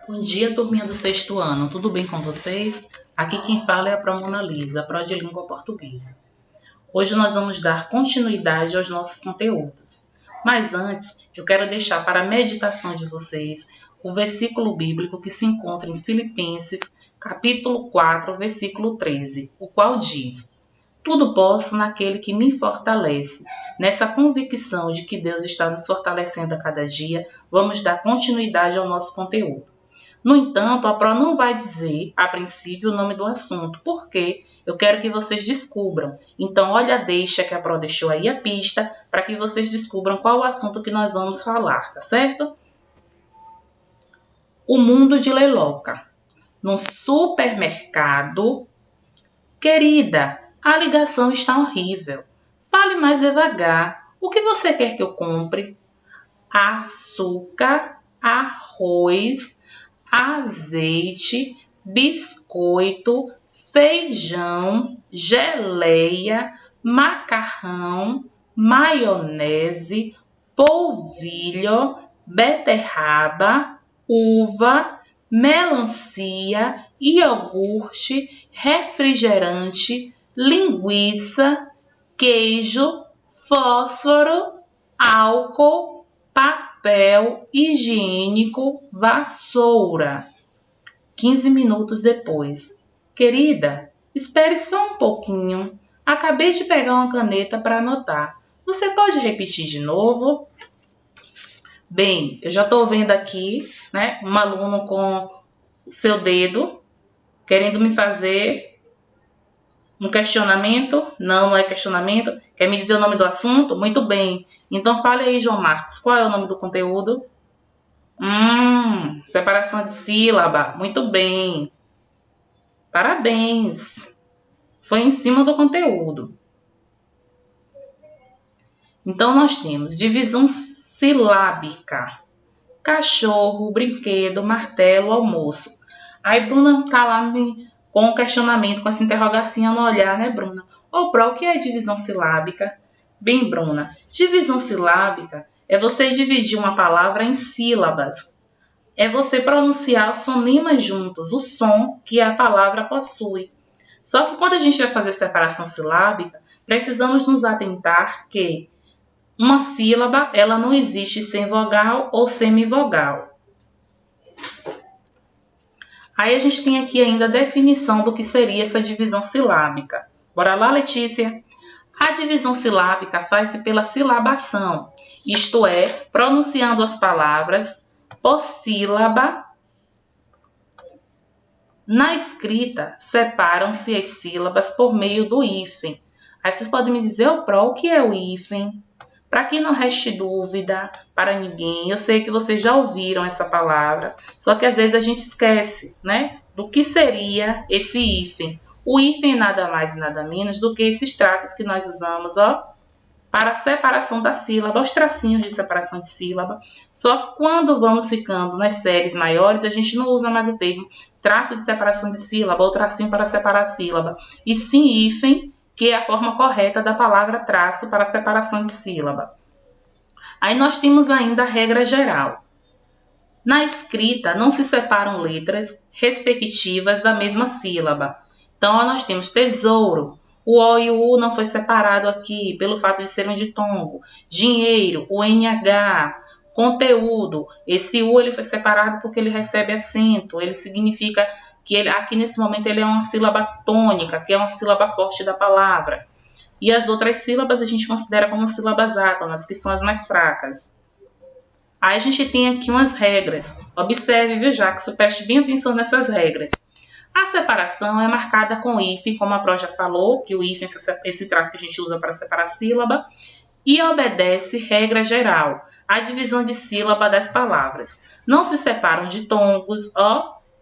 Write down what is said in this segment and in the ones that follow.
Bom dia, turminha do sexto ano. Tudo bem com vocês? Aqui quem fala é a Pro Mona Lisa, Pro de Língua Portuguesa. Hoje nós vamos dar continuidade aos nossos conteúdos. Mas antes, eu quero deixar para a meditação de vocês o versículo bíblico que se encontra em Filipenses, capítulo 4, versículo 13, o qual diz: Tudo posso naquele que me fortalece. Nessa convicção de que Deus está nos fortalecendo a cada dia, vamos dar continuidade ao nosso conteúdo. No entanto, a Pro não vai dizer, a princípio, o nome do assunto, porque eu quero que vocês descubram. Então, olha a deixa que a Pro deixou aí a pista, para que vocês descubram qual o assunto que nós vamos falar, tá certo? O mundo de Leiloca. No supermercado. Querida, a ligação está horrível. Fale mais devagar. O que você quer que eu compre? Açúcar, arroz, azeite, biscoito, feijão, geleia, macarrão, maionese, polvilho, beterraba, uva, melancia, iogurte, refrigerante, linguiça, queijo, fósforo, álcool, papel higiênico, vassoura. 15 minutos depois. Querida, espere só um pouquinho. Acabei de pegar uma caneta para anotar. Você pode repetir de novo? Bem, eu já estou vendo aqui, né, um aluno com o seu dedo querendo me fazer um questionamento. Não é questionamento. Quer me dizer o nome do assunto? Muito bem. Então fale aí, João Marcos. Qual é o nome do conteúdo? Separação de sílaba. Muito bem. Parabéns. Foi em cima do conteúdo. Então nós temos divisão silábica. Cachorro, brinquedo, martelo, almoço. Aí Bruna tá lá com um questionamento, com essa interrogação no olhar, né, Bruna? Ô, Pro, o que é divisão silábica? Bem, Bruna, divisão silábica é você dividir uma palavra em sílabas. É você pronunciar os fonemas juntos, o som que a palavra possui. Só que quando a gente vai fazer separação silábica, precisamos nos atentar que uma sílaba, ela não existe sem vogal ou semivogal. Aí a gente tem aqui ainda a definição do que seria essa divisão silábica. Bora lá, Letícia? A divisão silábica faz-se pela silabação, isto é, pronunciando as palavras por sílaba. Na escrita, separam-se as sílabas por meio do hífen. Aí vocês podem me dizer, Pro, o que é o hífen? Para que não reste dúvida para ninguém, eu sei que vocês já ouviram essa palavra, só que às vezes a gente esquece, né, do que seria esse hífen. O hífen é nada mais e nada menos do que esses traços que nós usamos, para a separação da sílaba, os tracinhos de separação de sílaba. Só que quando vamos ficando nas séries maiores, a gente não usa mais o termo traço de separação de sílaba ou tracinho para separar a sílaba, e sim hífen, que é a forma correta da palavra traço para separação de sílaba. Aí nós temos ainda a regra geral. Na escrita, não se separam letras respectivas da mesma sílaba. Então, nós temos tesouro. O O e o U não foi separado aqui pelo fato de serem ditongo. Dinheiro, o NH. Conteúdo, esse U ele foi separado porque ele recebe acento. Ele significa que ele, aqui nesse momento ele é uma sílaba tônica, que é uma sílaba forte da palavra. E as outras sílabas a gente considera como sílabas átonas, que são as mais fracas. Aí a gente tem aqui umas regras. Observe, viu, Jackson? Preste bem atenção nessas regras. A separação é marcada com hífen, como a Pro já falou, que o hífen é esse traço que a gente usa para separar a sílaba, e obedece regra geral, a divisão de sílaba das palavras. Não se separam ditongos,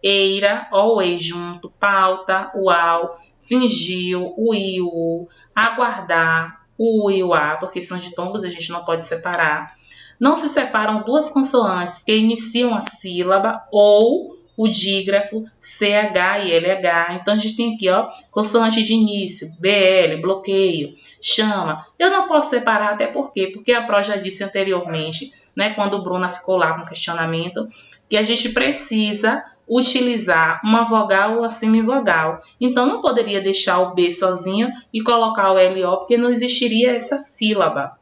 eira, o e junto, pauta, uau, fingiu, o i, o u, aguardar, o u e o a, porque são ditongos, a gente não pode separar. Não se separam duas consoantes que iniciam a sílaba ou o dígrafo CH e LH. Então, a gente tem aqui, consoante de início, BL, bloqueio, chama. Eu não posso separar, até porque a Pro já disse anteriormente, né, quando Bruna ficou lá com questionamento, que a gente precisa utilizar uma vogal ou uma semivogal. Então, não poderia deixar o B sozinho e colocar o LO, porque não existiria essa sílaba.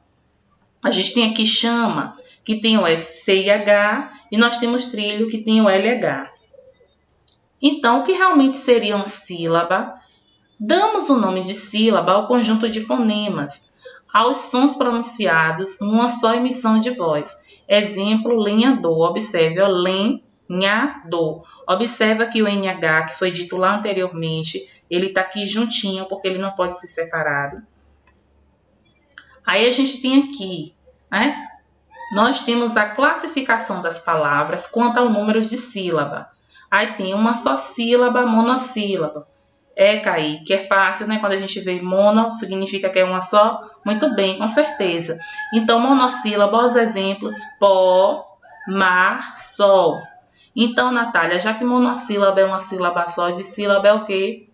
A gente tem aqui chama, que tem o SCH, e nós temos trilho, que tem o LH. Então, o que realmente seria uma sílaba? Damos o nome de sílaba ao conjunto de fonemas, aos sons pronunciados numa só emissão de voz. Exemplo, lenhador. Observe, lenhador. Observa que o NH, que foi dito lá anteriormente, ele está aqui juntinho, porque ele não pode ser separado. Aí a gente tem aqui, né? Nós temos a classificação das palavras quanto ao número de sílaba. Aí tem uma só sílaba, monossílaba. Kaique, é fácil, né? Quando a gente vê mono, significa que é uma só. Muito bem, com certeza. Então, monossílaba, os exemplos, pó, mar, sol. Então, Natália, já que monossílaba é uma sílaba só, de sílaba é o quê?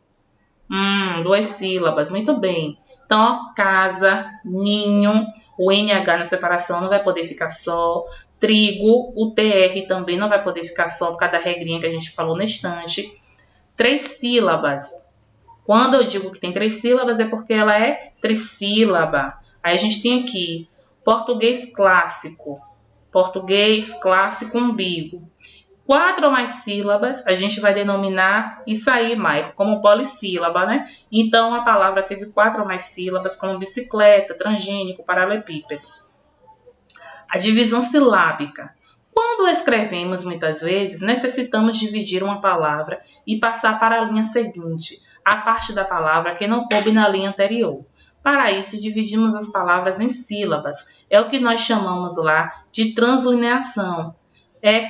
2 sílabas, muito bem. Então, ó, casa, ninho, o NH na separação não vai poder ficar só. Trigo, o TR também não vai poder ficar só, por causa da regrinha que a gente falou na estante. 3 sílabas. Quando eu digo que tem 3 sílabas, é porque ela é trissílaba. Aí a gente tem aqui, português clássico umbigo. 4 ou mais sílabas, a gente vai denominar isso aí, Maicon, como polissílaba, né? Então, a palavra teve 4 ou mais sílabas, como bicicleta, transgênico, paralelepípedo. A divisão silábica. Quando escrevemos, muitas vezes, necessitamos dividir uma palavra e passar para a linha seguinte, a parte da palavra que não coube na linha anterior. Para isso, dividimos as palavras em sílabas. É o que nós chamamos lá de translineação.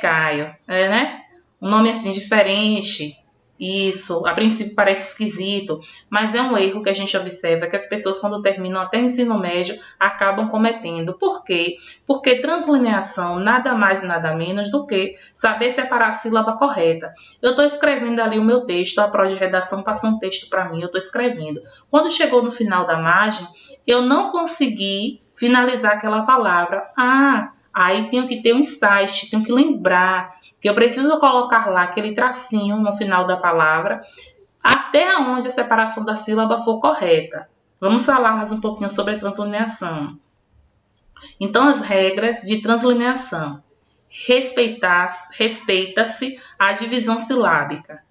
Caio, né? Um nome assim diferente. Isso, a princípio parece esquisito, mas é um erro que a gente observa que as pessoas, quando terminam até o ensino médio, acabam cometendo. Por quê? Porque translineação nada mais e nada menos do que saber separar a sílaba correta. Eu estou escrevendo ali o meu texto, a pró de redação passou um texto para mim, eu estou escrevendo. Quando chegou no final da margem, eu não consegui finalizar aquela palavra. Aí tenho que ter um insight, tenho que lembrar que eu preciso colocar lá aquele tracinho no final da palavra até onde a separação da sílaba for correta. Vamos falar mais um pouquinho sobre a translineação. Então, as regras de translineação. Respeita-se a divisão silábica.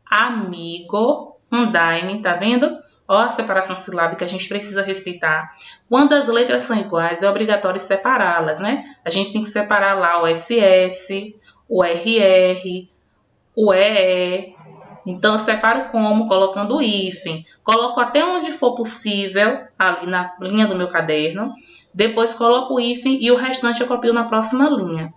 Amigo, andaime, tá vendo? Ó, a separação silábica a gente precisa respeitar. Quando as letras são iguais, é obrigatório separá-las, né? A gente tem que separar lá o SS, o RR, o EE. Então, eu separo como? Colocando o hífen. Coloco até onde for possível, ali na linha do meu caderno. Depois coloco o hífen e o restante eu copio na próxima linha.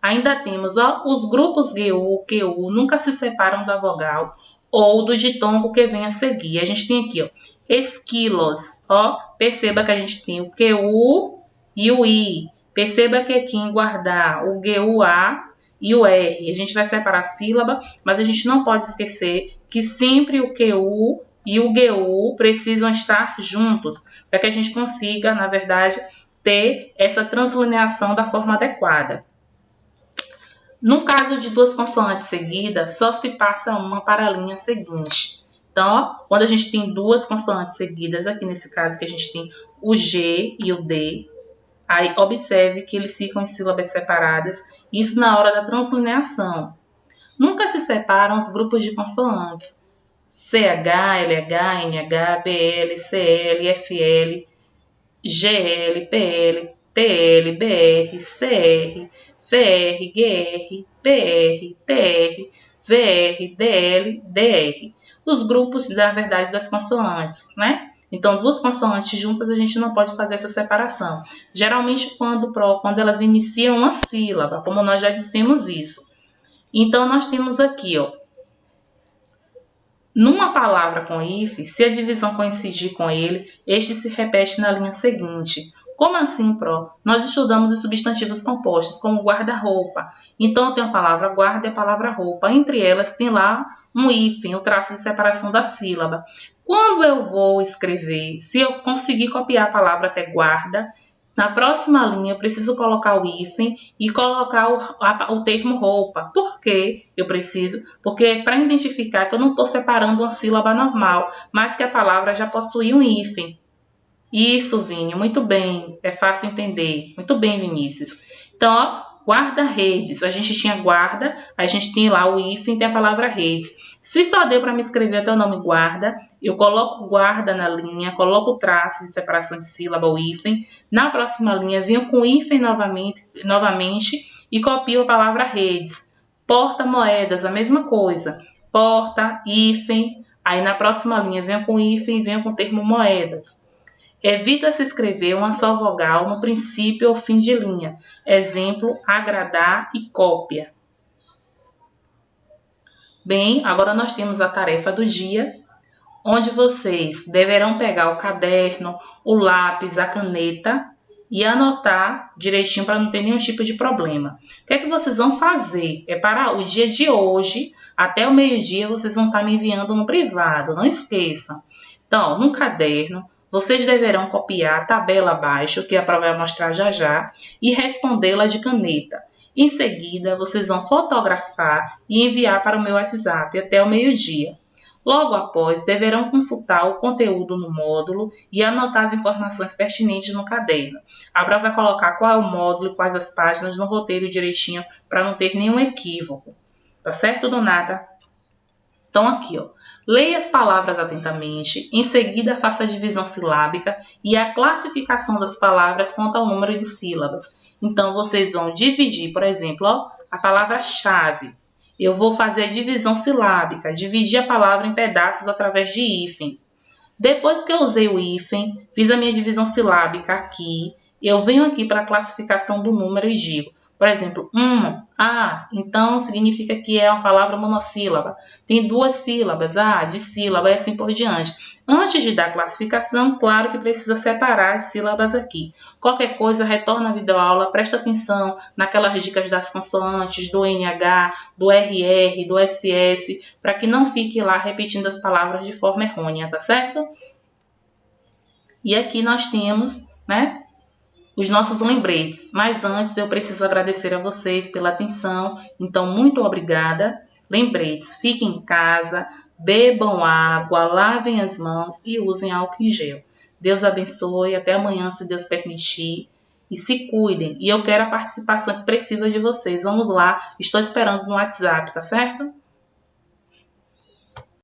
Ainda temos, ó, os grupos GU, QU nunca se separam da vogal ou do ditongo que vem a seguir. A gente tem aqui, ó, esquilos, ó, perceba que a gente tem o QU e o I. Perceba que aqui em guardar o GUA e o R. A gente vai separar a sílaba, mas a gente não pode esquecer que sempre o QU e o GU precisam estar juntos, para que a gente consiga, na verdade, ter essa translineação da forma adequada. No caso de 2 consoantes seguidas, só se passa uma para a linha seguinte. Então, ó, quando a gente tem 2 consoantes seguidas, aqui nesse caso que a gente tem o G e o D, aí observe que eles ficam em sílabas separadas, isso na hora da translineação. Nunca se separam os grupos de consoantes. CH, LH, NH, BL, CL, FL, GL, PL, TL, BR, CR, VR, GR, PR, TR, VR, DL, DR. Os grupos, na verdade, das consoantes, né? Então, 2 consoantes juntas, a gente não pode fazer essa separação. Geralmente, quando elas iniciam uma sílaba, como nós já dissemos isso. Então, nós temos aqui, ó, numa palavra com hífen, se a divisão coincidir com ele, este se repete na linha seguinte. Como assim, Pro? Nós estudamos os substantivos compostos, como guarda-roupa. Então, tem a palavra guarda e a palavra roupa. Entre elas, tem lá um hífen, o traço de separação da sílaba. Quando eu vou escrever, se eu conseguir copiar a palavra até guarda, Na próxima linha, eu preciso colocar o hífen e colocar o termo roupa. Por que eu preciso? Porque é para identificar que eu não estou separando uma sílaba normal, mas que a palavra já possui um hífen. Isso, Vini, muito bem. É fácil entender. Muito bem, Vinícius. Então, ó, guarda-redes. A gente tinha guarda, a gente tem lá o hífen, tem a palavra redes. Se só deu para me escrever até o nome guarda, eu coloco guarda na linha, coloco o traço de separação de sílaba, o hífen. Na próxima linha, venho com o hífen novamente e copio a palavra redes. Porta-moedas, a mesma coisa. Porta, hífen. Aí na próxima linha, venho com o hífen e venho com o termo moedas. Evita-se escrever uma só vogal no princípio ou fim de linha. Exemplo, agradar e cópia. Bem, agora nós temos a tarefa do dia, onde vocês deverão pegar o caderno, o lápis, a caneta e anotar direitinho para não ter nenhum tipo de problema. O que é que vocês vão fazer? É para o dia de hoje, até o meio-dia, vocês vão estar me enviando no privado, não esqueçam. Então, no caderno, vocês deverão copiar a tabela abaixo, que a prova vai mostrar já já, e respondê-la de caneta. Em seguida, vocês vão fotografar e enviar para o meu WhatsApp até o meio-dia. Logo após, deverão consultar o conteúdo no módulo e anotar as informações pertinentes no caderno. A prova vai colocar qual é o módulo e quais as páginas no roteiro direitinho para não ter nenhum equívoco. Tá certo, Donata? Então, aqui, ó. Leia as palavras atentamente, em seguida faça a divisão silábica e a classificação das palavras quanto ao número de sílabas. Então, vocês vão dividir, por exemplo, ó, a palavra chave. Eu vou fazer a divisão silábica, dividir a palavra em pedaços através de hífen. Depois que eu usei o hífen, fiz a minha divisão silábica aqui, eu venho aqui para a classificação do número e digo, por exemplo, então significa que é uma palavra monossílaba. Tem duas sílabas, de sílaba e assim por diante. Antes de dar a classificação, claro que precisa separar as sílabas aqui. Qualquer coisa, retorna à videoaula, presta atenção naquelas dicas das consoantes, do NH, do RR, do SS, para que não fique lá repetindo as palavras de forma errônea, tá certo? E aqui nós temos, né, os nossos lembretes. Mas antes eu preciso agradecer a vocês pela atenção. Então, muito obrigada. Lembretes, fiquem em casa, bebam água, lavem as mãos e usem álcool em gel. Deus abençoe, até amanhã, se Deus permitir. E se cuidem. E eu quero a participação expressiva de vocês. Vamos lá, estou esperando no WhatsApp, tá certo?